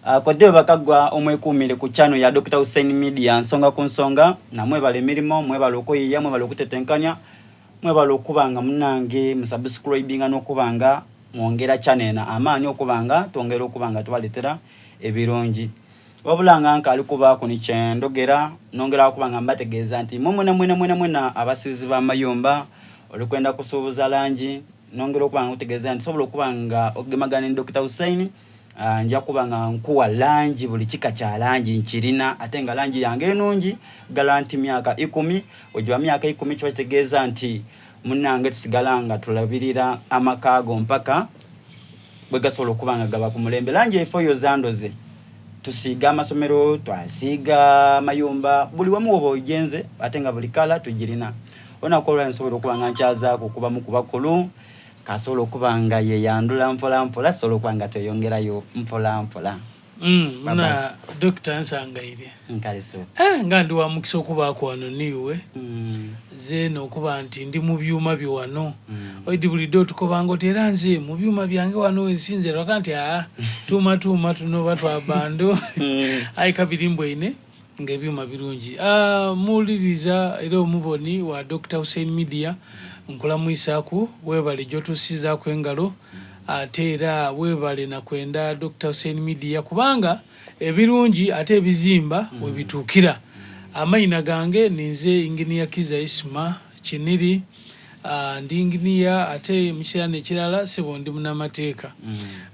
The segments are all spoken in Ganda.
Kodde bakagwa omwekumire ku channel ya Dr. Hussein Media nsonga ku nsonga namwe bale mirimo mwe balokoyiya mwe balokutetenkanya mwe balokubanga munange musubscribinga n'okubanga mwongera channel na amaani okubanga tongera okubanga tubaletera ebirungi wabulanga nka alikuba ku nikyendogera nongera okubanga mbategeeza nti mwena abasizi ba mayumba olikwenda kusuubuza langi nongera okubanga kutegeeza nti sobola okubanga ogemagana ne Dr. Hussein nja kubanga nkuwa langi buli kika kya langi nkirina ate nga langi yange enungi galanti myaka 10 ojwa myaka 10 kyo kitegeeza nti munange tusigalanga tulabirira amakago mpaka bwe gasobola okubanga gaba ku mulembe langi efo yo zandoze tusiga amasomero twasiga mayumba buli wamu obo ojenze ate nga buli kala tugirina onakola nsobola okubanga nkyaza kukuba mu kubakulu kasobola okubanga ye yandula mpola sobola okubanga teyongerayo mpola na Dr. Nsangaire nkaliso nga ndi wa mukisa okubaako wano niwe zeno okuba nti ndi mu byuma byo wano oidi bulidde otukobanga oti era nze mu byuma byange wano wensinzira kanti tuma tuno batwabando ayi kabirimbo ine ng'ebyuma birungi muwuliriza era omuboni wa Dr. Hussein Media nkulamuisaaku webale gyotusizaako engalo ate era webale nakwenda Dr. Hussein Media kubanga ebirungi ate ebizimba webituukira amayina gange ninze Engineer Kiza Isma Kiniri ndi engineer ate mukiseera nekirala sebo ndi munamateeka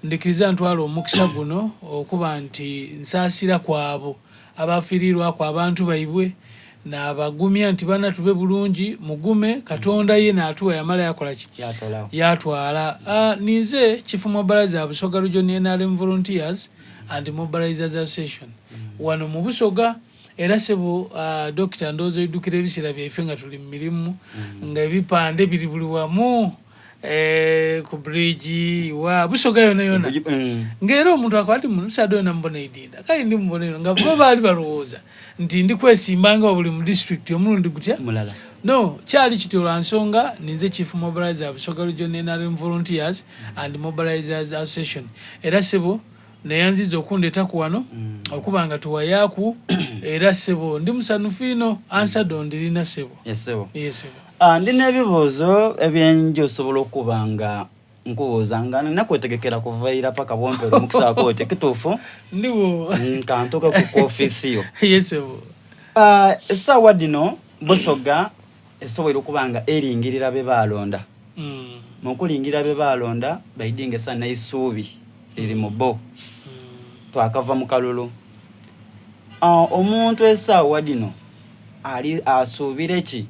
ndikiriza ntwala omukisa guno okuba nti nsaasira kwabo abafirirwa kwa abantu baibwe n'abagumya nti bana tube bulungi mugume Katonda ye n'atuwa yamala yakola ki yatwala nize Chief Mobilizer Busoga Region NRM Volunteers and Mobilizers Association wano mu Busoga era sebo Dr. Ndozo idukira ebisira byaife nga tuli mirimu nga ebipande biri buli wamu ku bridge wa Busoga yona ngero omuntu akwati musado na mbona idinda kai ndi mbona nga bo bali balowooza nti ndi kwesimbanga buli mu district omulundi gutya mulala no kyali kitola nsonga ninze Chief Mobilizer Busoga Region NRM Volunteers and Mobilizers Association era sebo nayanziza okundeta ku wano okubanga tuwayaku era sebo ndi musanufino answer dondirina sebo yes sebo ndine ebibuuzo ebyenjo osobola okubanga nkubuuzanga nakwetegekera kuvaira paka bompero omukisa kote kituufu ndiwo nkantoka ku office yo yes essaawa dino Busoga esobola okubanga eringirira be balonda mukulingirira be balonda baidinga sana isuubi eri mu bo twakava mu kalulu omuntu essaawa dino ali asuubire ki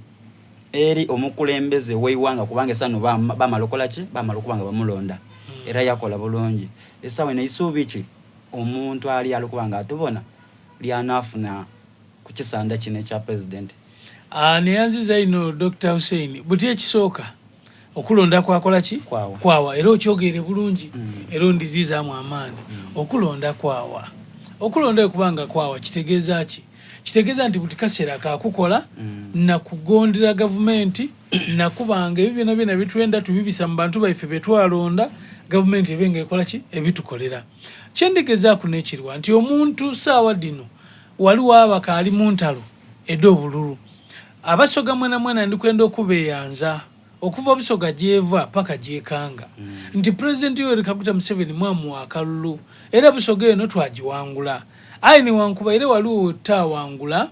eri omukulembeze weiwanga kubanga sano bamalokola ki bamalokubanga bamulonda era yakola bulungi essaawa eno isuubi ki omuntu ali alokubanga atubona lyanafuna ku kisanda kino ekya president neyanziza ino Dr. Hussein buti ekisooka okulonda kwakola ki kwawa era okyogere bulungi era ondizizaamu amaani okulonda kwawa okulonda kubanga kwawa kitegeeza ki kitegeeza nti buti kaseera kakukola nakugondera gavumenti nakubanga ebyo byonna bitwenda tubibisa mu bantu baife betwalonda gavumenti ebenga ekola ki ebitukolera kyendigezaako nekirwa nti omuntu saawa dino waliwo abakaali mu ntalo edda obululu Abasoga mwena ndikwenda okubeyanza okuva Busoga gyeva paka gyekanga nti President Yoweri Kaguta Museveni mwamu akalulu era Busoga eno twagiwangula aini wankuba ire waliwo tawangula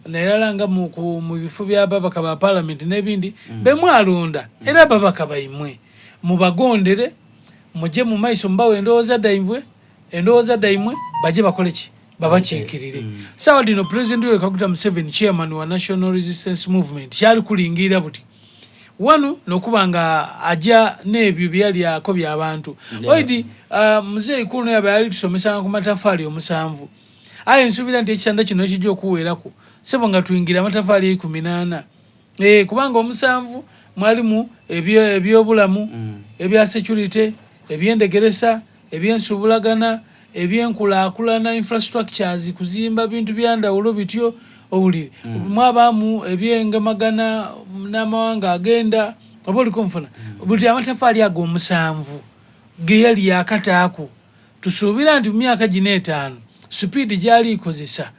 nairalanga mu bifo bya babaka ba parliament nebindi bemwalonda era babaka baimwe mubagondere muje mu maiso mbawe endowooza daimwe baje bakole ki babakikirire sawa dino President Yoweri Kaguta Museveni chairman wa National Resistance Movement kyali kulingira buti wano nokubanga aja nebyo byali yako by'abantu oidi muzee ikulu yabali tusomesa ku matafali omusanvu aye nsubira nti ekisanda kino ekijja okuweerako sebo nga tuyingira amatafali 18 kubanga omusanvu mwalimu ebyobulamu ebya security ebyendegeresa ebyensubulagana ebyenkulaakulana infrastructures kuzimba bintu byandawulo bityo owulire mwabamu ebyengamagana n'amawanga agenda obuli konfuna buti amatafali ago omusanvu ge yali yakataako tusuubira nti mu myaka gino 5 speed gyali ikozesa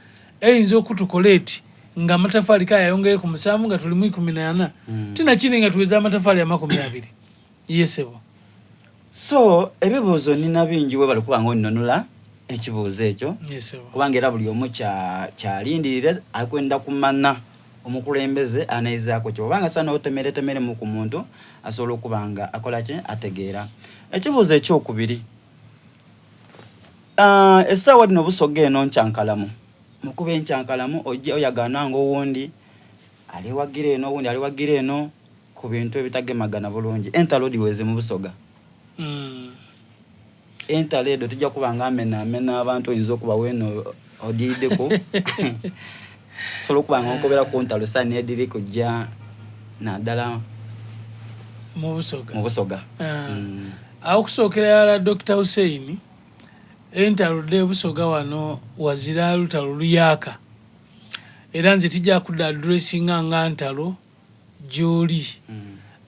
eyinza okutukoleti nga amatafali kayayongere ku 7 nga tuli mu 18 tinakiri nga tuweza amatafali ya 20 yesebo. So ebibuuzo nina bingi we balikubanga onnonula ekibuuzo ekyo kubanga era buli omu kyalindirire akwenda kumanya omukulembeze anayizaako kyobanga sana otemeretemere mu ku muntu asobola okubanga akola ki ategeera. Ekibuuzo ekyokubiri, essaawa dino Busoga eno nkyankalamu mukuba enkyankalamu ojja oyagana ng'owundi aliwagira eno owundi aliwagira eno ku bintu ebitagemagana bulungi. Entalo diweze mu Busoga. Entalo edo tujja kubanga amena abantu oyinza okuba weno odiideko solo kubanga okobera ku ntalo sani ediri kujja naddala mu Busoga. Aho kusookera ala Dr. Hussein entalo de Busoga wano wazira lutalo luyaka era nze tijja kudda addressinga nga ntalo gyoli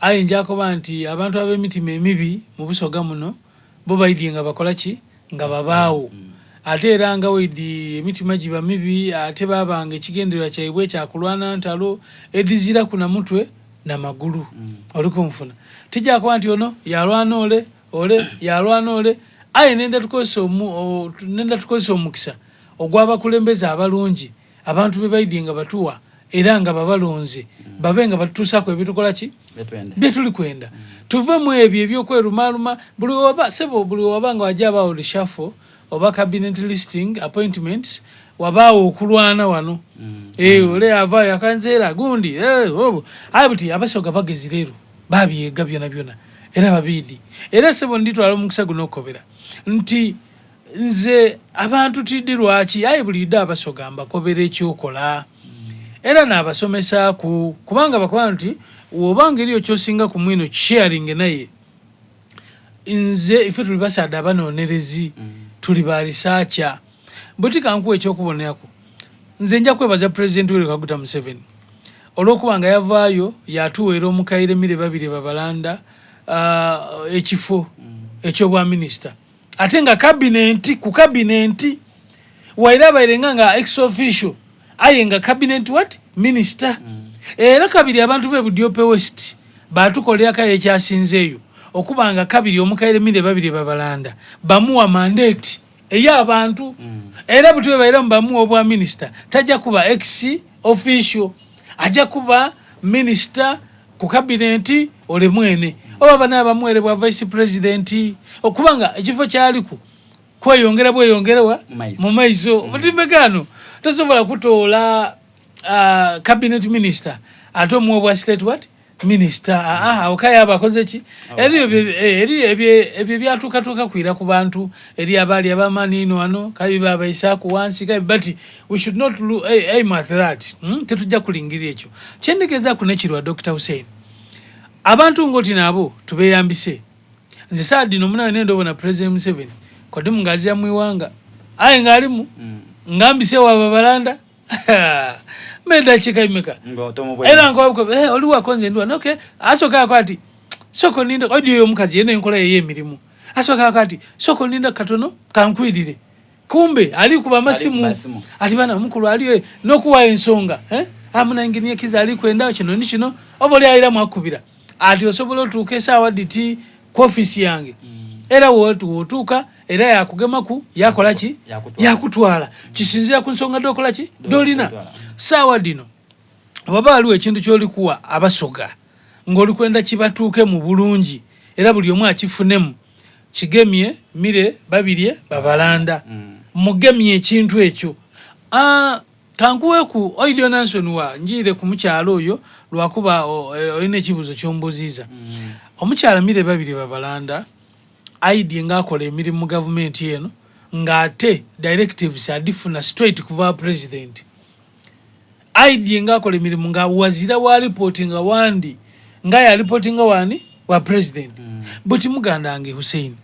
ayinja kuba nti abantu ab'emitima emibi mu Busoga muno bo bayidye nga bakola ki nga babaawo ate era nga widi emitima giba mibi ate babanga ekigendererwa kyaibwe kyakulwana ntalo edizira kuna mutwe na magulu olikumfuna tijja kuba nti ono yalwana ole yalwana ole aye nenda tukozesa omukisa ogw'abakulembeza abalungi abantu be bayidye nga batuwa era nga babalonze babe nga batutuusako ebitukola ki byetuli kwenda tuve mu ebyo ebyokwerumaaluma buli waba nga wajja abaawo reshuffle oba cabinet listing appointments wabaawo okulwana wano ole avaayo akanzeera gundi aye buti Abasoga bagezi leero babyega byona era babiidi era sebo nditwala omukisa guno okukobera nti nze abantu tiddi lwaki aye bulidde Abasoga mbakobera ekyokola era n'abasomesa kubanga bakola nti wobanga eriyo kyosinga ku mwino sharing naye nze ife tuli basada abanoonerezi tuli ba researcher buti kankuwa ekyokubonerako nze nja kwebaza President Yoweri Kaguta Museveni olw'okubanga yavaayo yatuweera omukaire Emile Babirye Babalanda ekifo ekyobwa minisita ate nga ku cabinet waira bairenga nga ex official aye nga cabinet what minister era kabiri abantu be Budyope West batukolera ekyasinzeeyo okubanga kabiri omukaire Emile Babirye Babalanda bamuwa mandate ey'abantu era butwe baira bamuwa obwa minister tajja kuba ex official ajja kuba minister ku cabinet ole mwene oba bana bamwere bwa vice president okubanga ekifo kyaliku kweyongera bweyongerewa mu maiso mutimbegano tasobola kutoola cabinet minister ate omuwa bwa state what minister okaya abakoze ki eri ebyo byatuukatuuka kwira ku bantu eri abaali abamaani ino wano kabi babaisaaku wansi kabi but we should not aim at that tetujja kulingirira ekyo kyendegeeza kunekirwa Dr. Hussein abantu ngoti nabo tubeyambise nze saadi nomunawe nendo bona President Museveni kodi mungazi ya mwiwanga aye ngalimu ngambise wa Babalanda meda chikaimeka era ngo oliwa konze ndwa okay asoka kwati soko ninda odiyo omukazi yene enkola yeye emirimu asoka kwati soko ninda katono kankwirire kumbe ali kuba masimu ati bana mukulu ali nokuwa ensonga amuna nginiye kizali kwenda kino oboli ayira mwakubira ati osobola otuuka waditi ku office yange era wotuuka era yakugema ku yakola ki yakutwala kisinzira ku nsonga dokola ki dolina sawa dino waba aliwo ekintu kyolikuwa Abasoga ng'oli kwenda kibatuuke mu bulungi era buli omu akifunemu kigemye Emile Babirye Babalanda mugemye ekintu ekyo kankuweku Oidio Nanson wa njire ku mukyalo oyo lwakuba olina ekibuzo kyombuziza omukyala Emile Babirye Babalanda aidye ng'akola emirimu mu gavumenti eno ng'ate directives adifuna straight kuva president aidye ng'akola emirimu nga wazira wa reporting wandi nga ya reporting wani wa president buti mugandange Hussein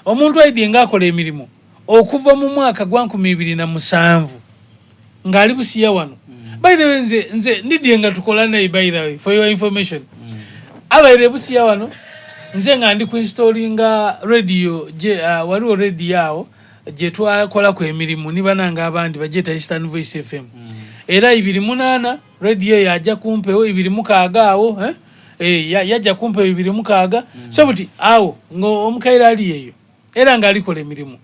omuntu aidye ng'akola emirimu okuva mu mwaka gwa 2007 ngali busiya wano by the way nze ndidye nga tukola naye by the way for your information abaire busiya wano nze nga ndi ku installinga radio waliwo radio yawo gye twakola ku emirimu ni bananga abandi bajeta Eastern Voice FM era 28 radio yajja kumpewo 26 awo yajja kumpewo 26 so buti awo ngo omukaira ali eyo era nga alikola emirimu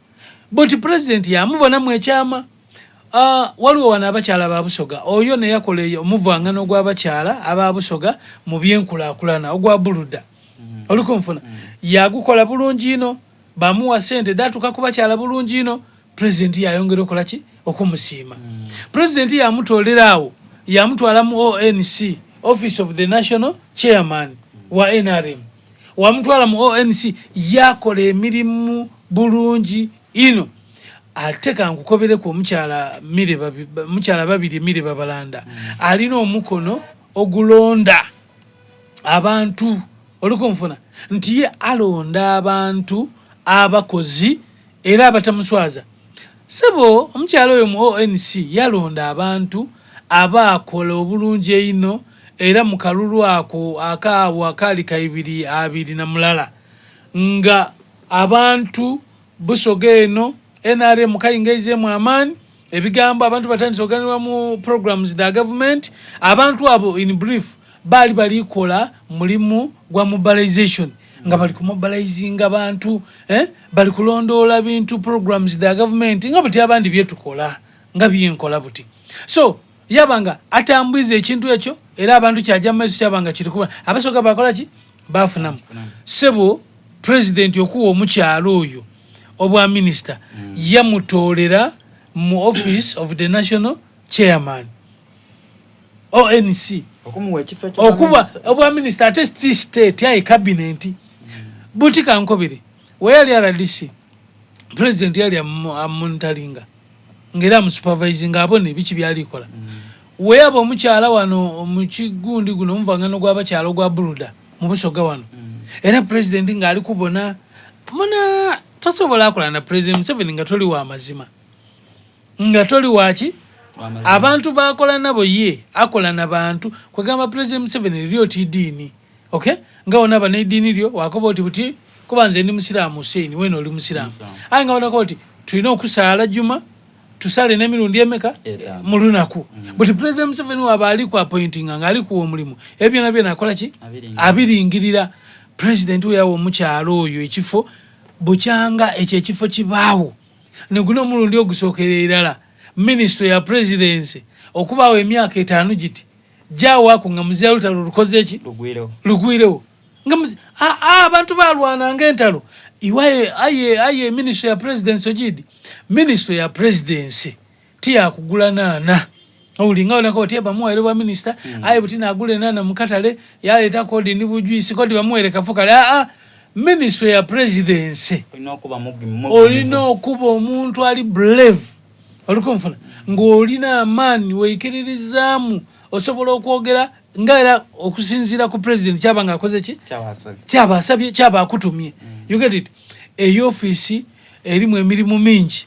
buti president yamubona mu ekyama waliwo wana abakyala ba Busoga oyo ne yakola omuvangano gw'abakyala aba Busoga mu byenkulakulana ogwa Buluda olukonfuna yagukola bulungi ino bamuwa sente datuka ku bakyala bulungi ino president yayongera okola ki okumusiima president yamutolerawo yamutwala mu ONC Office of the National Chairman wa NRM wamutwala mu ONC yakola emirimu bulungi ino ateka nkukobere ku mukyala babiri Mire Babalanda alina omukono ogulonda abantu olukonfuna nti ye alonda abantu abakozi era abatamuswaza sebo omukyala oyo mu ONC yalonda abantu abakola obulungi eno era mu kalulu ako akaawo akali kaibiri abiri na mulala nga abantu Busoga eno NRM kayingeizemu amaani ebigambo abantu batandise oganirwa mu programs da government abantu abo in brief bali kola mulimu gwa mobilization nga bali kumobilizing abantu bali kulondola bintu programs da government nga buti abandi byetukola nga byenkola buti so yabanga atambwize ekintu ekyo era abantu kyaja meso kyabanga kirikuba Abasoga bakola ki bafunamu sebo president okuwa omukyalo oyo obwa minister yamutolera mu Office of the National Chairman ONC okuba obwa minister ate state ya cabinet buti kankobere weyali RDC president yali amonitalinga ngera mu supervising abone bichi byalikola weyaba omukyala wano mu kigundi guno omuvangano gw'abakyala gwa Buluda mu Busoga wano era president nga ali kubona mona tosobola akola na president Museveni nga toli wa mazima nga toli wachi abantu bakola nabo ye akola na bantu kwegamba president Museveni lyo tidini okay nga ona bana idini lyo wakoba oti buti kubanze ndi musiramu Hussein weno oli musiramu anga ona koti tulina okusala juma tusale n'emirundi emeka mu lunaku but president Museveni wabali ku appointing nga ali ku omulimu ebyo nabyo nakola ki abiringirira president yawo omukyalo oyo ekifo bukyanga ekifo kibaawo ne guno omulundi ogusookerera ministry ya presidency okubaawo emyaka 5 giti jawo akunga muzia lutalo lukoze ki lugwirewo nga abantu balwana ngentalo iwaye aye ministry ya presidency ogidi ministry ya presidency tia kugula nana ulinga ona ko tiaba muwere wa minister aye butina agule nana mukatale yaleta kodi ni bujuisi kodi bamuwere kafuka ministry ya presidency olino kuba omuntu ali brave olukonfuna ngolina amani weikiririzamu osobola okwogera ngaera okusinzira ku president cyabanga akoze ki cyabasabye cyaba akutumye you get it eyo office erimu emirimu mingi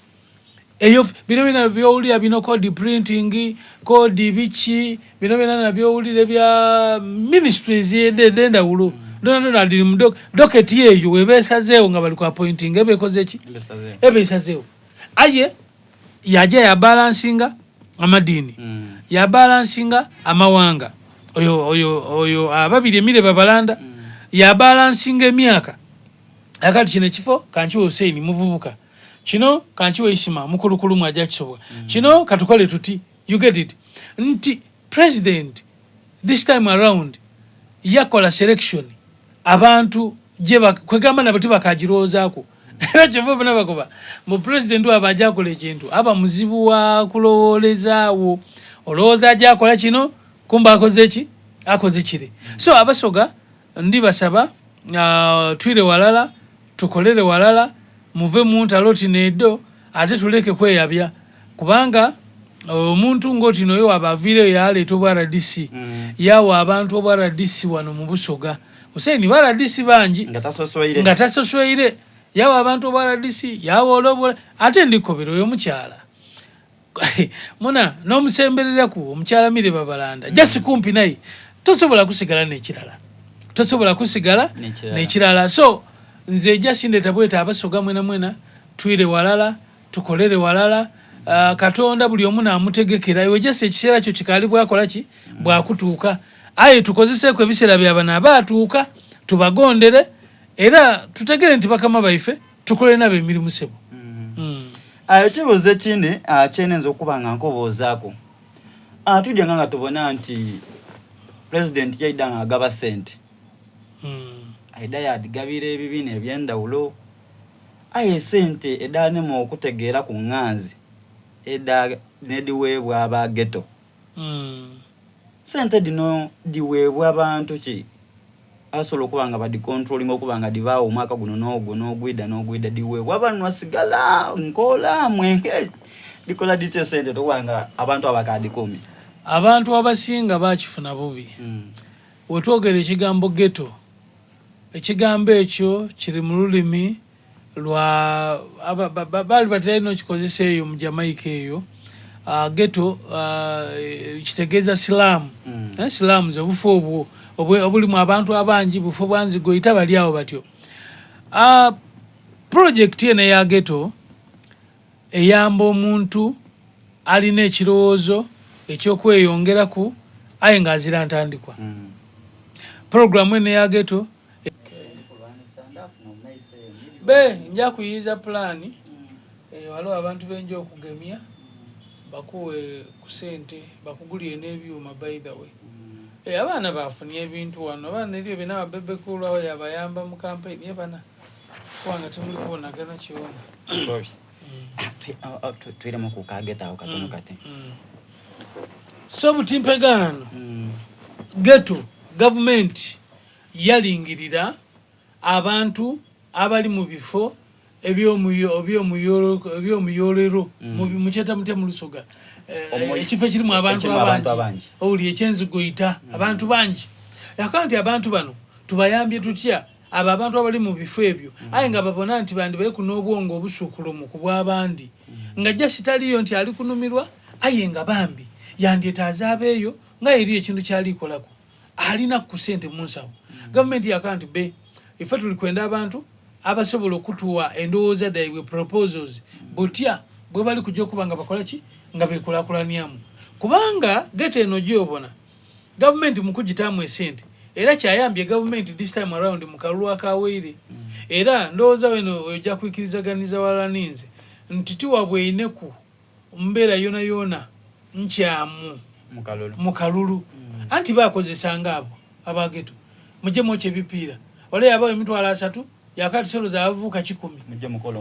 eyo bino byowulira bino code printing code bichi bino na byowulire bya ministries edenda ulo no ali mu docket yeyo webesazeo nga bali ku appointing ebekoze ki ebesazeo aye yaje ya balancinga amadini ya balancinga amawanga oyo ababiri Mire Babalanda ya balancinga emyaka akati kino kifo kanchiwe Hussein muvubuka kino kanchiwe Ishima mukulukulu mwaja kisobwa kino katukole tuti you get it nti president this time around yakola selection abantu jeba kwegamba nabati bakajirozaako era kivyo nabakoba mu president wabaja kola ekintu aba muzibu wa kulowolezaawo olowooza ajja akola kino kumba akoze kire so Abasoga ndi basaba twire walala tukolere walala muve mu ntaloti nedo ate tuleke kweyabya kubanga omuntu ngoti noyo abavire yaleeta obwa RDC yawo abantu obwa RDC wano mu Busoga Hussein ba RDC bangi nga tasosweire yawo abantu obwa RDC yawo olobo ate ndikobero oyo mukyala muna n'omusemberera ku omukyala Mire Babalanda just kumpi naye tosobola kusigala n'ekirala so nze jasinde tabweta Abasoga mwena twire walala tukolere walala. Katonda buli omu n'amutegekera iwe jese ekiseera kyo kikali bwakola ki bwakutuuka. Aye tukozeseeko ebiseera by'abana abaatuuka tubagondere era tutegere nti bakama baife tukole nabo emirimu sebo. Ekibuuzo ekindi kyenenza okuba nga nkoboozaako. Tujja nga tubona nti President yaida nga agaba ssente. Aida yadigabira ebibiina eby'endawulo. Aye ssente edaanemu okutegeera ku nganzi eda nediweebwa aba ghetto. Ssente dino diweebwa abantu ki asobola okuba nga badicontrolling okuba nga dibaawo omwaka guno n'ogwida diweebwa abantu basigala nkola mwenge dikola dite ssente tokubanga abantu abakadikumi. Abantu abasinga bakifuna bubi. Wetwogera ekigambo ghetto, ekigambo ekyo kiri mu lulimi lwa bali batalina okikozesa eyo mu Jamaica eyo. Ghetto kitegeeza silamu. Silamu ze bufo obwo obulimu abantu abangi bufo bwanzigo ita bali awo batyo. Project eno ya ghetto eyamba omuntu alina ekirowoozo ekyokweyongeraku aye ng'azira ntandikwa. Programu eno ya ghetto nja kuyiza pulaani waliwo abantu benja okugemya bakuwe ku ssente bakugulire n'ebyuma by the way. Abaana bafunye ebintu wano abaana eriyo bena babebekulawo yabayamba mu campaign yebana kubanga temuli kubonagana kyona. Twiremu ku kageta awo katono kati. So butimpegano ghetto government yalingirira abantu abali mu bifo ebyomuyolero mukyeta mutya mu Lusoga ekifo kirimu abantu abangi oli ekyenzigoyita abantu bangi yakanti abantu bano tubayambye tutya abo abantu abali mu bifo ebyo aye nga babona nti bandi bali kun'obwongo obusukulumu ku bw'abandi nga jasi taliyo nti ali kunumirwa aye nga bambi yandyetaaza abeeyo nga eri ekintu kyalikolako alina ku ssente mu nsawo. Gavumenti yakanti be ife tuli kwenda abantu abasobola okutuwa endowooza daibwe proposals butya bwe bali kujja okuba nga bakola ki nga beekulakulanyamu kubanga ghetto eno gyobona gavumenti mu kugitaamu esente era kyayambye gavumenti this time around mu kalulu akaweire era ndowooza weno ojja kwikirizaganiza wala ninze nti tiwabwe ineku mbeera yona yona nkyamu mu kalulu anti bakozesanga abo aba ghetto mujje mwoche bipiira wale yabawo emitwalo 3 yakati solo za avuka 10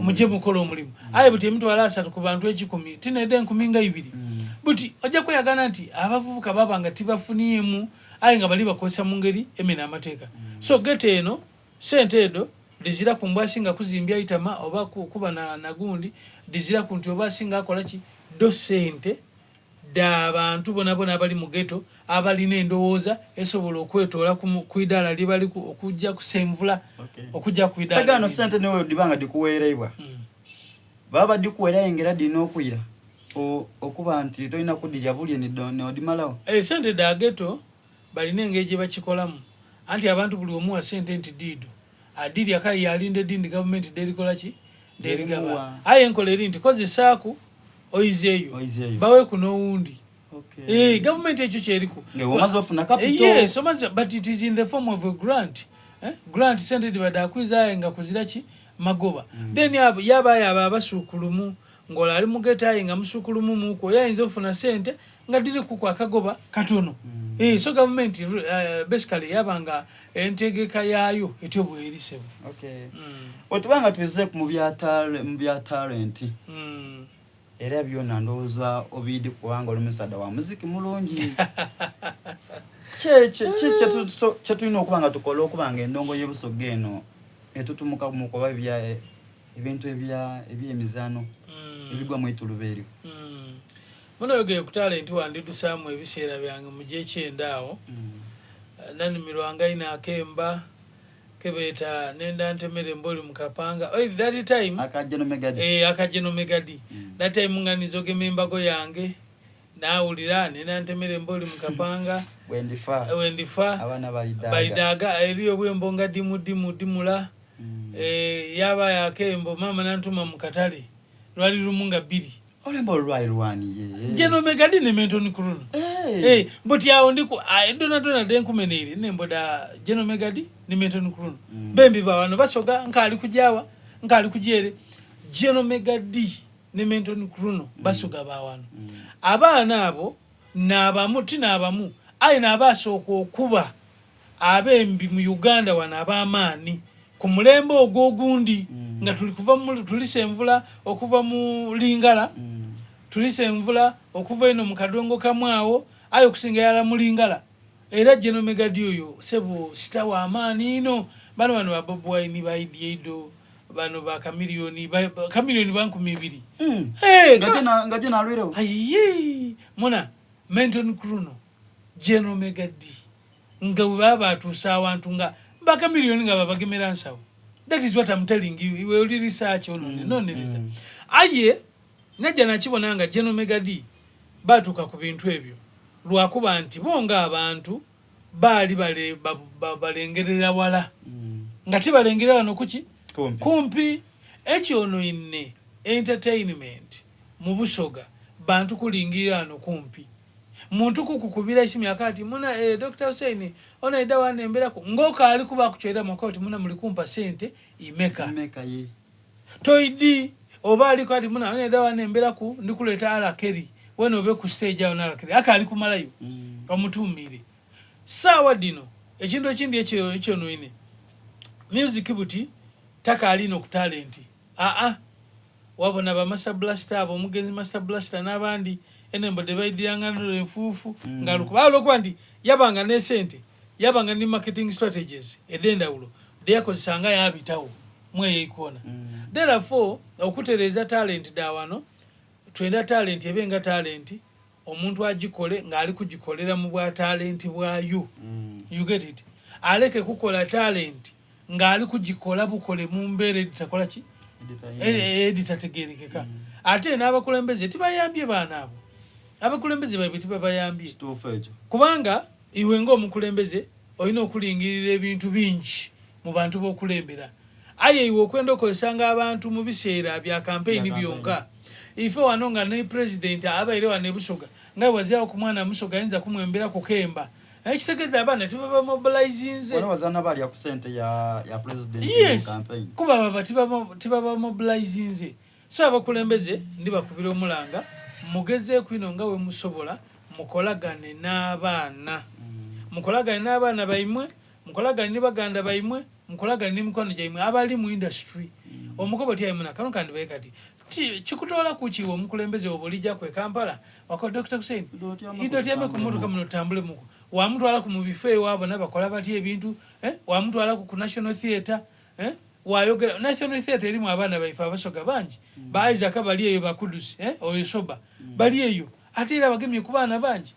mujje mukola omulimu aye buti emitwalo 3 ku bantu 10 tinede 12 buti ojja kweyagana nti abavubuka babanga tibafuniemu aye nga bali bakozesa mu ngeri emena amateeka. So ghetto eno ssente edo dizira kumbwasinga kuzimbya itama oba kuba na gundi dizira kunti oba singa akola ki do ssente abantu bonabona abali mu ghetto abalina endowooza esobola okwetoola ku idala libali okujja kusenvula okujja ku idala. Tagano ssente newe dibanga dikuweerebwa baba dikuweera engera dina okwira okuba nti tolina kudirya buli n'odimalawo. Ssente da ghetto balina engeri gye bakikolamu anti abantu buli omu wa ssente nti diido adirya kayi yalinde dindi gavumenti derikola ki derigaba aye enkola eri nti kozesaaku oizeyo bawe kuno wundi. Government ekyo kyeriku yes but it is in the form of a grant. Grant sente dibada kwiza nga kuzira ki magoba then yaba abasukulumu ngola ali mu ghetto aye nga musukulumu muko yayinza ofuna sente nga diri ku kwa kagoba katono. So government basically yabanga entegeka yayo etyo bwerisebo. Otubanga tuweze ku mu bya talent era byonna ndowooza obidi kubanga oli musada wa muziki mulungi. Kye tulina okuba nga tukola okuba nga endongo y'Obusoga eno etutumuka mu kuba ebintu eby'emizaano ebigwa mu ituluba eryo. Muno yogeye ku talenti wandidusaamu ebiseera byange mu gy'ekyenda awo nanimirwanga ina akemba kebeta nenda ntemere mboli mukapanga that time akajeno megadi that time nganizo gemembago yange nawulira nenda ntemere mboli mukapanga wendifa abana balidaga eriyo bwembonga dimula yaba yakembo mama nantuma mukatale lwali lumunga 2 olembo lwai lwani ye General Megadi ne Menton Kruno but yawo ndiku dona denkumenere nembo da General Megadi ne Menton Kruno bembi bawano basoga nkali kujawa nkali kujere General Megadi ne Menton Kruno basoga bawano abana abo nabamu tinabamu aina abasooka okuba abembi mu Uganda wana abamaani ku mulembe ogwogundi nga tulise envula okuva mu Lingala tulise envula okuva ino mu Kadongo kamwawo ayo kusinga yala mu Lingala era General Megadi oyo sebo sitawa amaani ino bano ba Bob Wine ba Idiedo bano ba Chameleone banku 200 ngati na lwero ayi mona Menton Kruno General Megadi nga baba atusa abantu nga ba Chameleone nga babagemera nsawo. That is what I'm telling you. You will research no reason. Aye najja nakibona nga General Megadi batuka ku bintu ebyo lwakuba nti bonga abantu bali balengerera wala nga tibalengerera wano kuki kumpi ekyo ono inne entertainment mu Busoga bantu kulingira wano kumpi muntu kukubira isimu yakati muna Dr. Hussein ona idawa nembera ko ngoka ali kuba kuchera makoti muna mulikumpa sente imeka ye toidi obali kwati muna ona idawa nembera ku ndikuleta ala keri weno be ku stage awo ala keri aka ali kumalayo omutumire sawa dino ekindo ekindi ekyo no ine music buti taka ali no ku talent wabona ba Master Blaster abo mugenzi Master Blaster nabandi enembo debaidiyanga nfufu ngalukuba lokwa ndi yabanga ne sente yabanga ni marketing strategies edenda ulo deyako sanga yabitawo mweye ikona therefore okutereza talent dawano twenda talent ebenga talent omuntu agikole ngali kugikolera mu bwa talent bwayo you get it aleke kukola talent ngali kugikola bukole mu mbere ditakola ki editategerekeka ate n'abakulembeze tibayambye bana abo abakulembeze babiti babayambye kubanga iwe ng'omukulembeze olina okulingirira ebintu bingi mu bantu b'okulembera aye iwe okwenda okozesanga abantu mu biseera bya campaign byonka ife wano nga ne president abaire wane Busoga nga wazia ku mwana Musoga ayinza kumwembera ku Kemba ekitegeeza abana tibaba mobilizinze wano wazana bali ya kusente ya president campaign kuba tibaba mobilizinze so abakulembeze ndibakubira omulanga mugeze kwino nga we musobola mukolagane n'abaana mukolagane n'abaana baimwe mukolagane ne baganda baimwe mukolagane ne mikono jaimwe abali mu industry omukobo tyayimuna kano kandi bayekati chikutola kuchiwo omukulembeze obolija kwe Kampala wako Dr. Hussein ido tyame ku mutu kamuno tambule muko wa mtu ala ku mubife wabo nabakola bati ebintu wa mtu ala ku National Theatre wayogera National Theatre erimu abana baifa Abasoga bangi baiza kabali eyo bakudusi oyo soba bali eyo atira bagemye ku bana bangi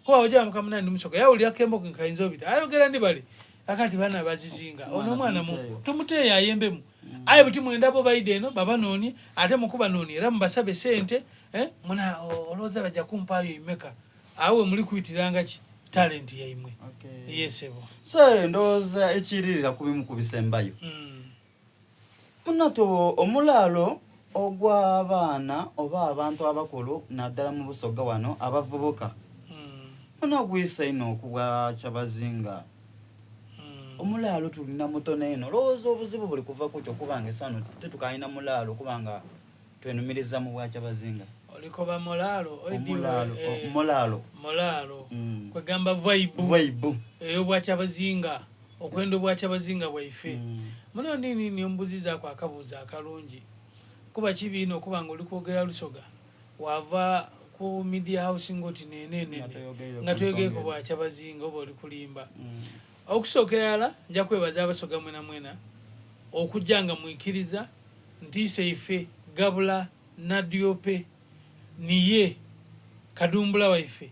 kwa oja mukamuna ndi Musoga yauli yakembo kinkainzo bita ayogera ndi bali akati bana bazizinga ono mwana mu tumuteya ayembemu aye buti mwendabo baideno baba noni ate mukuba noni era mbasabe sente muna oloza baja kumpa ayo imeka awe muli kuitiranga ki talent ya imwe yesebo so ndoza echiririra kubimu kubisembayo munato omulalo ogwa abaana oba abantu abakulu naddala mu Busoga wano abavubuka munagwisa ino okugwa Kyabazinga omulalo tulina mutono eno loozo obuzibu buli kuva ku kyo kubanga esano tetukalina mulalo kubanga twenumiriza mu bwa Kyabazinga oliko ba mulalo mulalo kwegamba vibe eyo bwa Kyabazinga okwendo bwa Kyabazinga bwaife muno nini ombuziza kwa akabuza akalungi kuba kibino kubanga oli kwogera Lusoga wava ku media house ngoti nene nga twegeye ku bwa Kyabazinga oba oli kulimba okusokera nja kwebaza Abasoga mwena okujjanga muikiriza ntise ife gabula nadiope niye kadumbula waife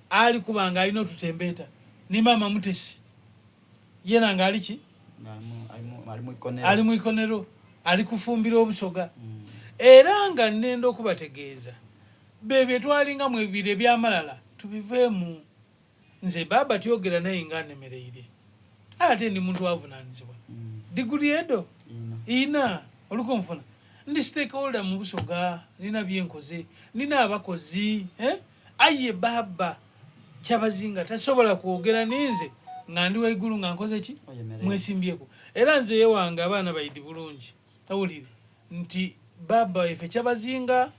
ali kubanga alino tutembeta ni mama Mutesi yena ngali ki ali mu ikonero ali kufumbira Obusoga era nga nendo kubategeeza bebe twalinga mu ebire byamalala tubivemu nze baba tyogera naye nganemereire ate ndi muntu avunanizibwa diguri edo ina olukonfuna ndi stakeholder mu Busoga nina byenkoze nina abakozi aye baba Kyabazinga tasobola kwogera ninze nga ndi waigulu nga nkoze ki mwesimbyeko era nze yewange abaana bayidi bulungi awulire nti baba ife Kyabazinga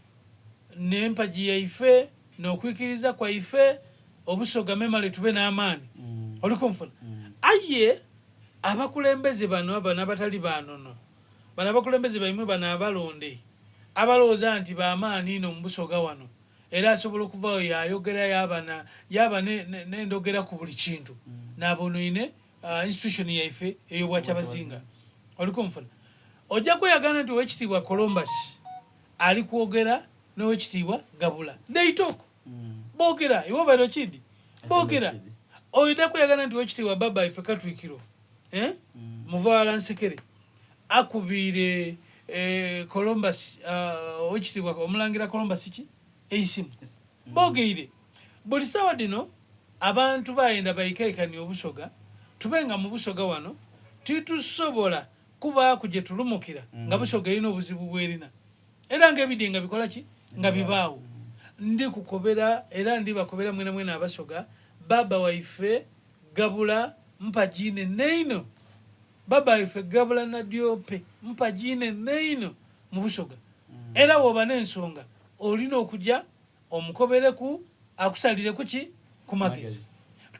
n'empagi yaife n'okwikiriza kwaife Obusoga memale tube n'amaani oliko nfuna aye abakulembeze bano abatali banono bano abakulembeze baimwe bano abalonde abalooza nti bamaani ino mu Busoga wano era asobola okuvaayo yayogera yaba n'endogera ku buli kintu n'abono ine institution yaife ey'obwa Kyabazinga oliko nfuna ojja kweyagana nti Oweekitiibwa Columbus ali kwogera n'Oweekitiibwa Gabula they talk boogera iwo bano kidi boogera oyita kweyagana nti Oweekitiibwa baba ife Katwikiro muvaala Nsekere akubiire Columbus Oweekitiibwa omulangira Columbus ki eisimu bogeire buli sawa dino abantu bayenda bayikaikani Obusoga tubenga mu Busoga wano titusobola kuba kuje tulumukira nga Busoga ino obuzibu bwerina era ng'ebidi nga bikola ki nga bibaawo ndi kukobera era ndi bakobera mwena Abasoga baba waife Gabula mpagine neino baba waife Gabula na Diope mpagine neino mu Busoga era woba n'ensonga olina okujja omukobere ku akusalire kuki ku magezi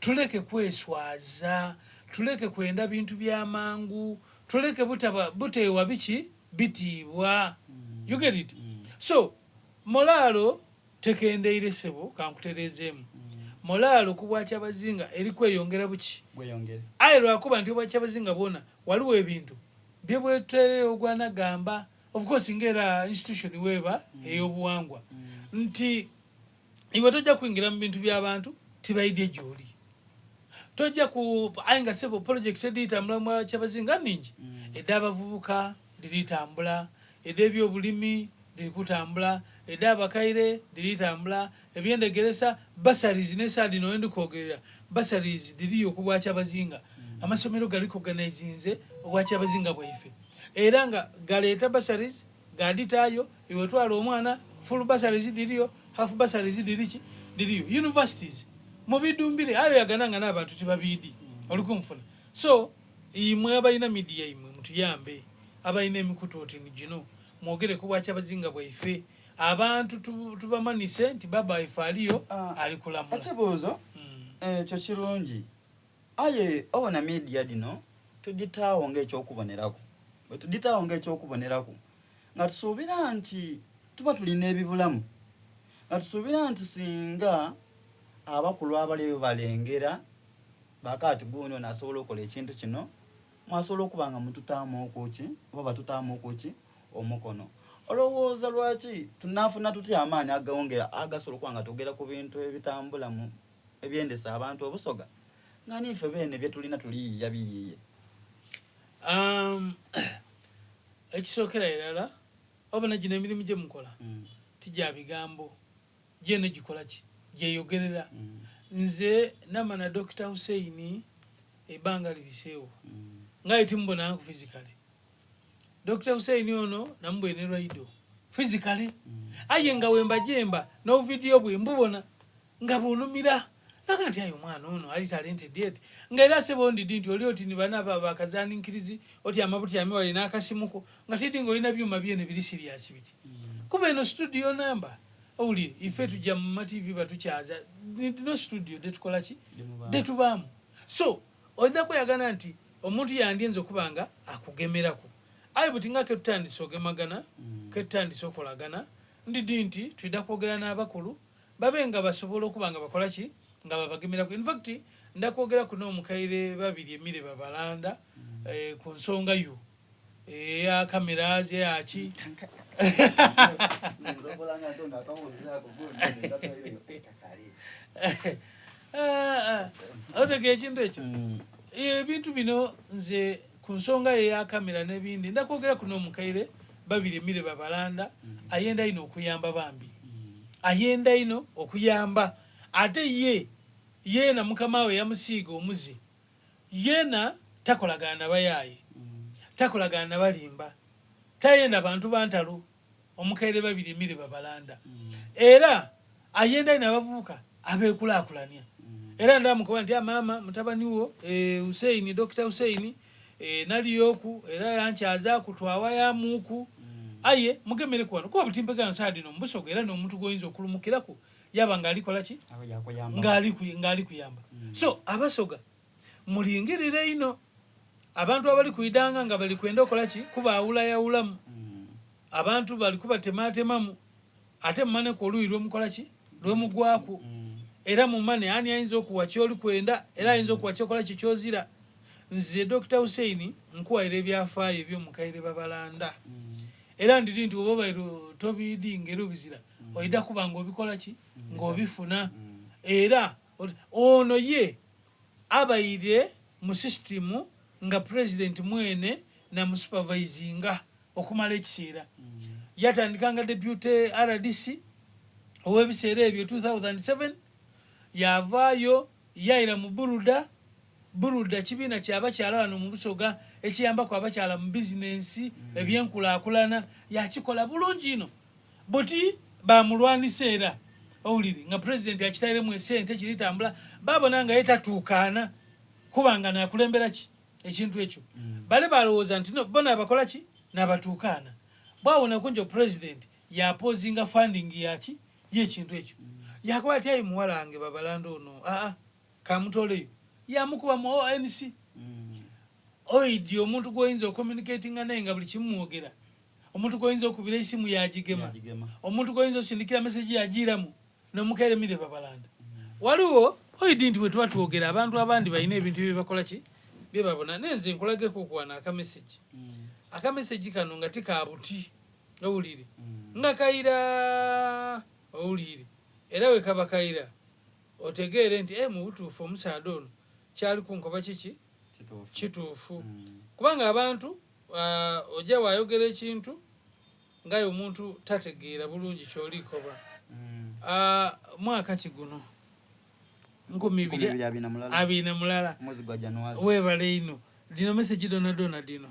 tuleke kweswaza tuleke kwenda bintu byamangu tuleke buteewa biki bitiibwa you get it so molalo tekendeire sebo kankuterezeemu molalo ku bwa Kyabazinga eri kweyongera buki bweyongere ayi lwakuba nti obwa Kyabazinga bona waliwo ebintu byebwetere ogwanagamba of course ngera institution weba ey'obuwangwa nti iwe tojja kuingira mu bintu by'abantu tibaidye gyoli tojja ku ainga sebo project editambula mu Kyabazinga ningi ed'abavubuka diritambula ed'ebyobulimi dirikutambula ed'abakaire diritambula ebyendegeresa basaries n'esaadi no endikogerera basaries diriyo ku bwa Kyabazinga amasomero galiko organizinze obwa Kyabazinga bwaife era nga galeeta basaries gaditayo iwe twala omwana full basaries diriyo half basaries diriyo universities mu bidumbire ayo yagananga n'abantu tibabidi oliko nfuna so imwe abalina media imwe mutuyambe abalina emikutu oti gino mwogere ku bwa Kyabazinga bwaife abantu tubamanise nti baba waife aliyo alikulamula ekibuuzo ekyo kirungi aye obona media dino tuditaawo ng'ekyokubonerako bwe tuditaawo ng'ekyokubonerako nga tusuubira nti tuba tulina ebibulamu nga tusuubira nti singa abakulu abaliyo balengera bakati guno nasobola okukola ekintu kino mwasobola okuba nga mututaamu okuki oba batutaamu okuki omukono olowooza lwaki tunafuna tutya amaanyi agawongera agasobola okuba nga tugera ku bintu ebitambula mu ebyendesa abantu Obusoga nga nife bene byetulina tuliyiya biyiye ekisookera erala obona gino emirimu gye mukola tijja bigambo gyeno gikola ki gyeyogerera nze namana Dr. Hussein ebbanga libiseewo nga etimbona ku physically Dr. Hussein ono namubwene Lwaido physically aye nga wembajemba no video bwe mbubona nga bunumira naka nti ayo mwana ono ali talented yet nga era sebondi dinti oli oti ni bana bakazani nkirizi oti amabuti yamiwali nakasimuko nga tidingo ina byuma byene biri serious biti kuba eno studio number oli ife tujja mu TV batuchaza no studio detukola ki detubamu so odda kweyagana nti omuntu yandienzo kubanga akugemerako ayi butinga ketutandise ogemagana ketutandise okolagana ndi dinti twida kwogera n'abakulu babenga basobola okubanga bakola ki nga babagemerako in fact ndakwogera kuno omukaire babiri Emire Babalanda ku nsonga yo ya cameras yaki otege ekintu ekyo ebintu bino nze ku nsonga ya kamera n'ebindi ndakwogera kuno omukaire babiri Emire Babalanda ayenda ino okuyamba bambi ayenda ino okuyamba ate ye na mukama we yamusiiga omuzi yena takolagana bayaye takolagana balimba tayenda bantu bantalo omukaire babiri emire babalanda era ayenda ina bavuka abekulakulania era ndamukuba nti mama mutabani wo Hussein Dr. Hussein naliyoku era yankyaza kutwawa ya muku aye mugemere kwano kuba butimpega nsadi no mbusogo era n'omuntu goyinza okulumukirako yaba ngalikola ki ngali kuyamba so abasoga mulingirire ino abantu abali kuidanga nga bali kwenda okola ki kuba awula ya ulamu abantu bali kuba tematemamu ate mmane ko luyi lwomukola ki lwomugwaku era mumane ani ayinza okuwa kyoli kwenda era ayinza okuwa kyokola ki kyozira nze Dr. Hussein nkuwaire ebyafaayo ebyomukaire babalanda era ndiri nti oba bayiro tobidi ngero bizira oida kubanga obikola ki ng'obifuna era ono ye abayire mu system nga president mwene na musupervisinga okumala ekiseera yatandikanga deputy RDC owebiseera ebyo 2007 yavaayo yaira mu Buruda kibiina kyabakyala wano mu Busoga ekiyambako abakyala mu bizinensi ebyenkulakulana yakikola bulungi ino buti bamulwanisa era owulire nga president yakitairemu esente kiritambula babona nga yetatuukana kubanga nakulembera ki ekintu ekyo bale balowooza nti no bona abakola ki n'abatuukana bwawona kunjo president yapozinga funding yaki yekintu ekyo yakuba ati ayi muwalange babalanda ono kamutoleyo yamukuba mu ONC oidi omuntu goyinza ocommunicatinga naye nga buli kimwogera omuntu goyinza okubira isimu yagigema omuntu goyinza osindikira message yagiramu nomukaire mire babalanda waliwo oidi nti bwe tuba twogera abantu abandi balina ebintu byebakola ki byebabona nenze nkulageko okwana akamessage kano nga tikabuti owulire nga kayira owulire era we kaba kayira otegeere nti mu butuufu omusaada ono kyali kunkoba kiki kituufu kubanga abantu ojja wayogera ekintu ngaye omuntu tategeera bulungi kyolikoba mwaka kiguno 2024 mwezi gwa Januari webale ino dino message dona dino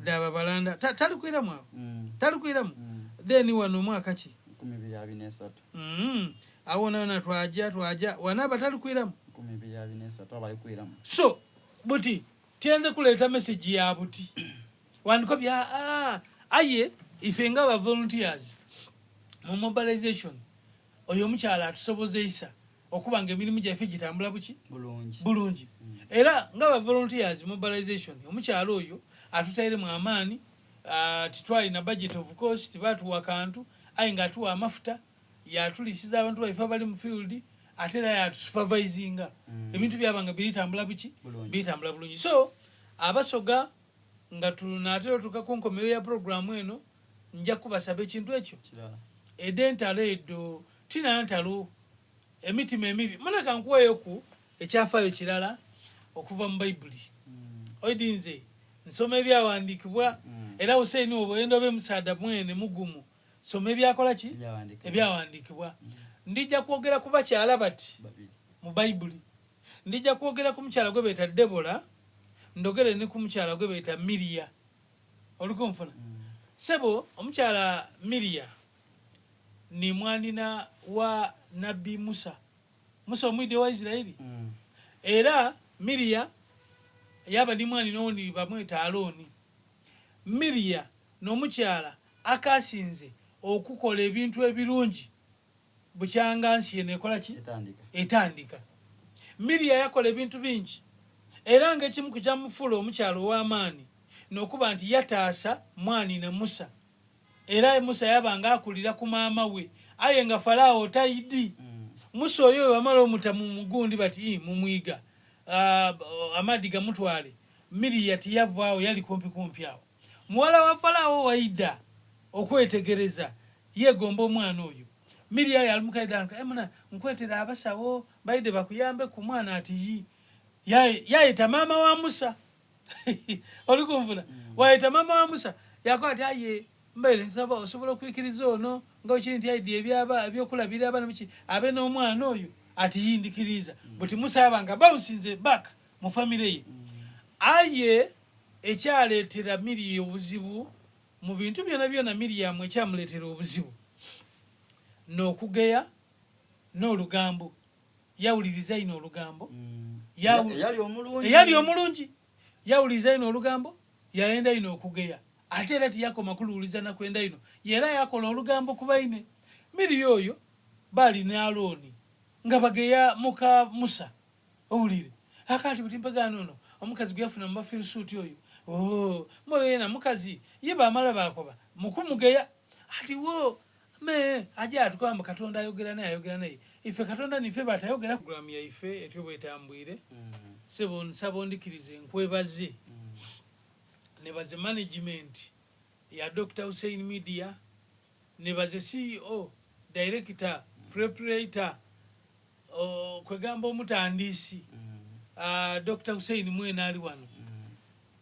daba balanda talikwiramu talikwiramu deni wano mwaka ki 2023 awona twaja wanaba talikwiramu 2023 abali kwiramu so buti tienze kuleta message ya buti wandiko bya aye ifenga ba volunteers mu mobilization oyo mukyala atusobozeisa okubanga emirimu gyaffe gitambula buki bulungi era nga ba volunteers mobilization omukyala oyo atutaire mu amaani titwali na budget of course tibatu wakantu ayi nga tuwa amafuta yatulisiza abantu baifa bali mu field atera ya supervisinga ebintu byabanga biritambula buki bitambula bulungi so abasoga nga tunatero tukakonkomero ya program eno nja kubasaba ekintu ekyo edentalo edo tinantalo emitima emibi mana kankuwayo ku ekyafayo kirala okuva mu Bayibuli oidinze nsoma ebyawandikibwa era Hussein obwendo be musaada mwene mugumu soma ebyakola ki ebyawandikibwa ndijja kwogera ku bakyala bati mu Bayibuli ndijja kwogera ku mukyala gwe beeta Debola ndogere ne ku mukyala gwe beeta Miriya oliko nfuna sebo omukyala Miriya ni mwanina wa Nabi Musa omwide wa Israeli era Miriya yaba ni mwanina ondi bamweta Aloni Miriya n'omukyala akasinze okukola ebintu ebirungi bukyangansi yenekola ki etandika Miriya yakola ebintu bingi era ng'ekimu ku kyamufula omukyalo w'amaani n'okuba nti yataasa mwani na Musa era Musa yabanga akulira ku maama we aye nga Falaawo tayidi Musa oyo bamala omuta mu mugundi bati mumwiga amadi gamutwale Miriya tiyavaawo yali kumpi awo muwala wa Falaawo waida okwetegereza yegomba omwana oyo Miriya yalimukaida emuna nkwetera abasawo baide bakuyambe ku mwana ati yayita mama wa Musa olikumvuna wayita mama wa Musa yakwati aye mbele nsaba osobola kwikiriza ono nga okinti yaidi ebyokulabira abana biki abe n'omwana oyo ati yindikiriza buti Musa yabanga bawusinze back mu family ye aye ekyaleetera Miriya obuzibu mu bintu byona byona Miriam ekyamuleetera obuzibu n'okugeya n'olugambo yawuliriza ino olugambo yali omulungi yawuliriza ino olugambo yayenda ino okugeya ate era tiyakoma kuluwuliza nakwenda ino yera yakola olugambo kubaine Miri oyo bali ne Alooni nga bageya muka Musa owulire akati butimpagano no omukazi gweyafuna mu bafirisuuti oyo moyena mukazi yeba amala bakoba mukumugeya ati wo me aja atukamba Katonda ayogera naye ife Katonda nife batayogera program ya ife etyo bwetambwire sebo nsabondikirize nkwebaze nebaze management ya Dr. Hussein Media nebaze CEO director preparator kwegamba omutandisi Dr. Hussein mwena ali wano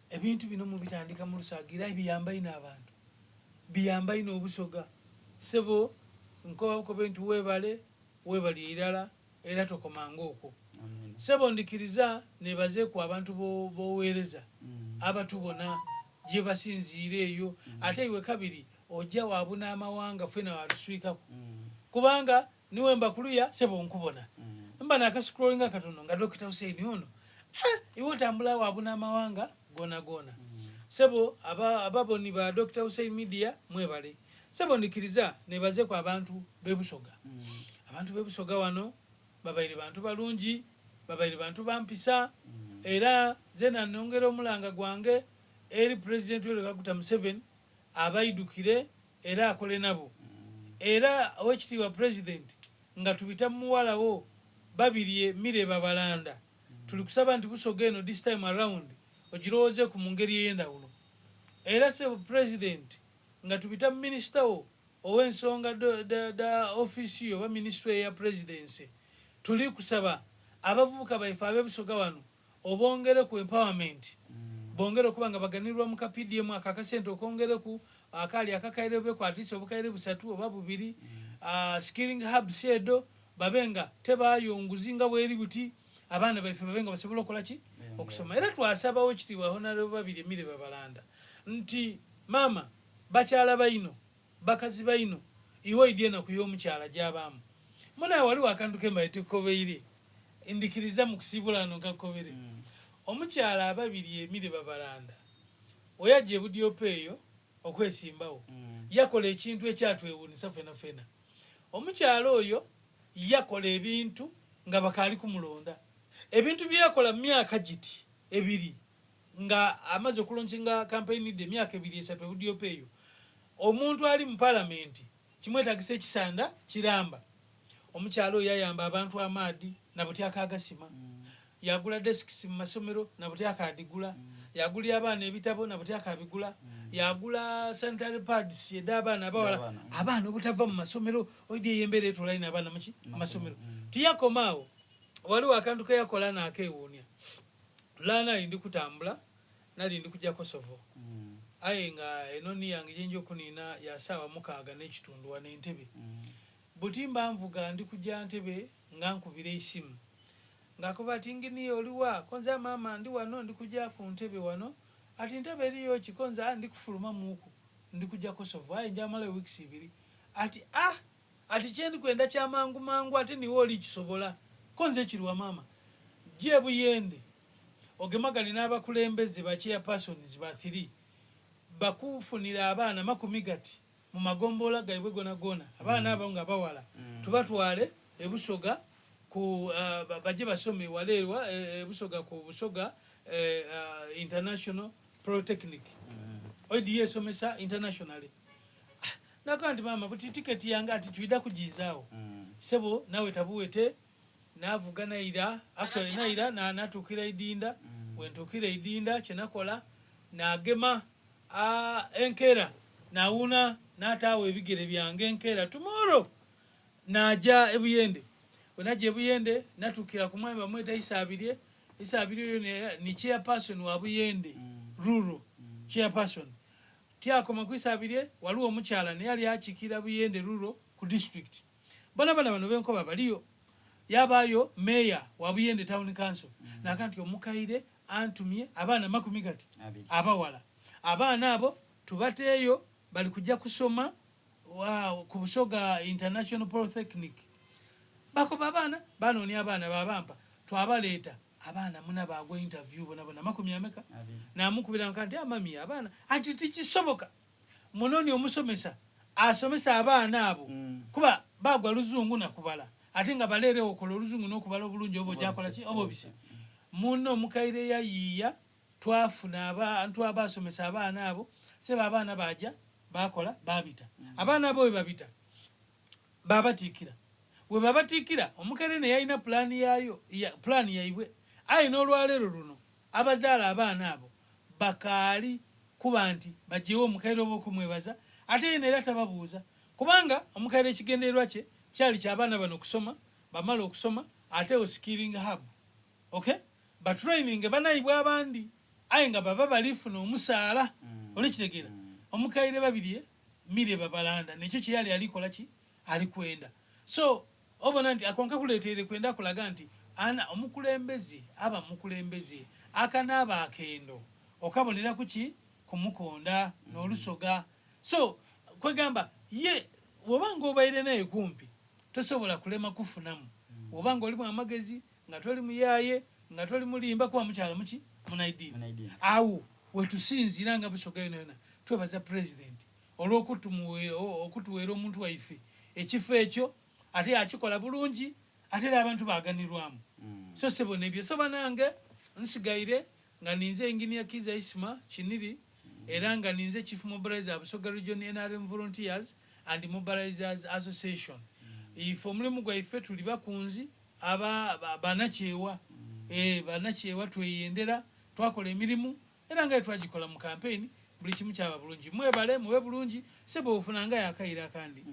ebintu bino mu bitandika mu Lusagira biyamba ina abantu biyamba ina obusoga sebo nko bentu webale irala era tokomanga okwo sebo ndikiriza nebaze ku abantu bowereza abatubona je basinzire eyo ate iwe kabiri ojja wabuna amawanga fena waluswika kubanga niwe mbakuluya sebo nkubona mba nakascrollinga katono nga Dr. Hussein ono iwo tambula wabuna amawanga gona sebo ababoni ba Dr. Hussein Media mwebale sebo ndikiriza nebaze ku abantu bebusoga abantu bebusoga wano babaire bantu balungi babaire bantu bampisa era zena nongera omulanga gwange eri president we Kaguta Museveni abaidukire era akole nabo era owekitiibwa president nga tubita muwala wo babiriye Mire Babalanda tulikusaba nti Busoga eno this time around ogirowooze ku mungeri ey'endawulo era se president nga tubita minister wo ow'ensonga da office yo ba ministry ya presidency tuli kusaba abavubuka baife abebusoga wano obongere ku empowerment bongere kubanga baganirwa mu KPDM akakasente okongere ku akali akakairebe ku artist obukaire busatu oba bubiri skilling hub sedo babenga tebayonguzinga bweri buti abana baife babenga basobola okola ki okusoma era twasabawo kitiibwa honare babiri Mire Babalanda nti mama bakyala baino bakazi baino iwe idiena ku y'omukyala gy'abaamu muna wali wakanduke mbayite kobeire indikiriza mu kusibulano gakobere omukyala ababiri Mire Babalanda oyaje budio peyo okwesimbawo yakola ekintu ekyatwewunisa fena omukyala oyo yakola ebintu nga bakali kumulonda ebintu byakola myaka giti ebiri nga amaze okulonkinga campaign de myaka ebiri esatu budio peyo omuntu ali mu parliament kimwetagisa ekisanda kiramba omukyalo oyo yayamba abantu amaadi nabuti akagasima yagula desks mu masomero nabuti akadigula yagulya abaana ebitabo nabuti akabigula yagula sanitary pads yeda abaana abawala abaana obutava mu masomero oidi yembere etulaina abaana mu masomero tiyakomaawo waliwo akantu ke yakola naakewuunya lana ndi kutambula nali ndi kujja Kosovo aye nga enoni yange jenjo kunina ya sawa mukaaga n'ekitundu wane Entebbe butimba nvuga ndi kujja Entebbe nga nkubire isimu ngakuba tingini oliwa konza mama ndi wano ndi kujja ku Entebbe wano ati Entebbe eriyo kikonza ndi kufuluma muku ndi kujja Kosovo aye njamala weeks ibiri ati kyendi kwenda kyamangu ate niwo oli kisobola konze kirwa mama je buyende ogemagani n'abakulembeze ba chairpersons ba 3 bakufunira abaana makumi gati mu magombola gaibwe gona abaana abo nga bawala tubatwale ebusoga ku baje basome walerwa ebusoga ku Busoga International Polytechnic odi yesomesa internationally nakandi mama buti ticket yanga ati tuida kujizao sebo nawe tabuwete navuga naira actually naira na natukira idinda wentukira idinda kyenakola nagema enkera nauna natawe ebigere byange enkera tomorrow naja ebuyende onaje ebuyende natukira kumwamba mweta isabirye yo ni chairperson wa Buyende rural chairperson tiakoma kwisabirye waliwo omukyala ne yali akikira Buyende rural ku district bana bano benko babaliyo yabayo mayor wa Buyende town council nakanti omukaire antumye abaana makumi gati abawala abaana abo tubateyo bali kujja kusoma ku Busoga International Polytechnic bakoba abaana banoonya abaana babampa twabaleeta abaana muna bagwa interview bona makumi ameka namukubira nkanti amami abaana ati tikisoboka munoni omusomesa asomesa abaana abo kuba bagwa luzungu nakubala ate nga balere okola oluzungu n'okubala obulungi obo jakola ki obo bise muno mukaire yayiya twafuna abantu abasomesa abaana abo seba abaana baja bakola babita abaana abo babita babatikira we babatikira omukaire ne yalina plan yaibwe ayi n'olwalero luno abazaala abaana abo bakaali kuba nti bajewo omukaire oba okumwebaza ate yena era tababuuza kubanga omukaire ekigendererwa kye kyali ky'abaana bano okusoma bamala okusoma ate skilling hub okay batraining banayibwa abandi aye nga baba balifuna omusaala olikitegeera omukaire babiri mire babalanda nekyo kyeyali alikola ki alikwenda so obona nti akonka kuleetere kwenda kulaga nti ana omukulembeze aba mukulembeze akanaaba akendo okabonera kuki kumukonda n'olusoga so kwegamba ye wobanga obaire naye kumpi tosobola kulema kufunamu wobanga oli mwamagezi nga toli muyaye nga toli mulimba kuba mukyala muki munaidini awo wetusinzira nga Busoga yona twebaza president olw'okutuweera omuntu waife ekifo ekyo ate akikola bulungi ate abantu baganirwamu so sebo nebyo so banange nsigaire nga ninze engineer Kiza Isma Kiniri era nga ninze chief mobilizer Busoga Region NRM Volunteers and Mobilizers Association ifo mulimu gwaife tuli bakunzi banakyewa banakyewa tweyendera twakola emirimu era nga twagikola mu campaign buli kimu kyaba bulungi mwebale mube bulungi sebo ofunanga yakayira kandi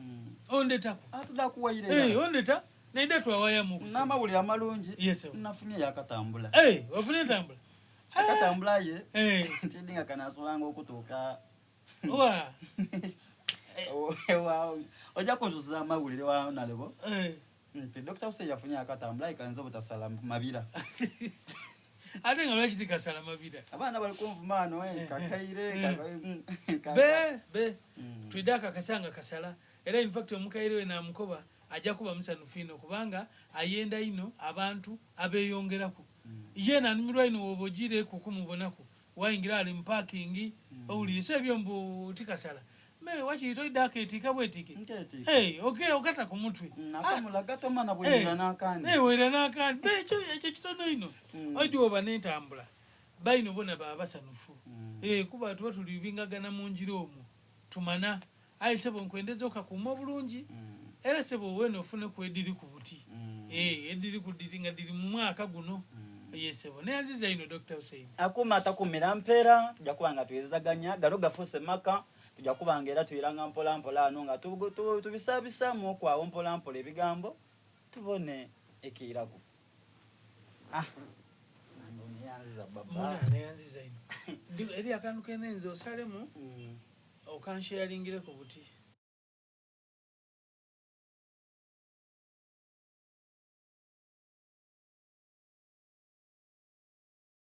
ondetako atudakuwaire ondeta naide twawaya mu kusema namawulira amalungi yes nafunye yakatambula wafunye tambula akatambula ye tidinga kanasolanga okutuuka wa wow oja kuntuza amawulire wa nalebo Dr. Hussein yafunye akatambula ikanza butasala mabira ate nga lwaki tikasala mabira abaana bali konvumano kakaire twidaka kasanga kasala era in fact omukaire we namukoba ajja kuba musanufino kubanga ayenda ino abantu abeyongerako yena numirwa ino obojire kukumubonako waingira ali parking owuli sebyo mbu tikasala me wachi ito idaka etika bwetike okay okata ku mutwe nakamulaga tomana bwera nakandi wera nakandi ekyo kitono ino odi oba netambula baino bona basanufu kuba tuba tulibingagana mu njiro omwo tumana ayi sebo nkwendeza okakuma bulungi era sebo weno ofune ku ediri ku buti ediri ku diti nga diri mu mwaka guno yesebo neyanziza ino Dr. Hussein akuma atakumira mpera tujja kubanga tuyezaganya galo gafuse maka tujja kubanga era tuyiranga mpola mpola ano nga tubisabisamu okwawo mpola mpola ebigambo tubone ekirago neyanziza baba neyanziza ino eri akantu kenenze osalemu okansharingire ku buti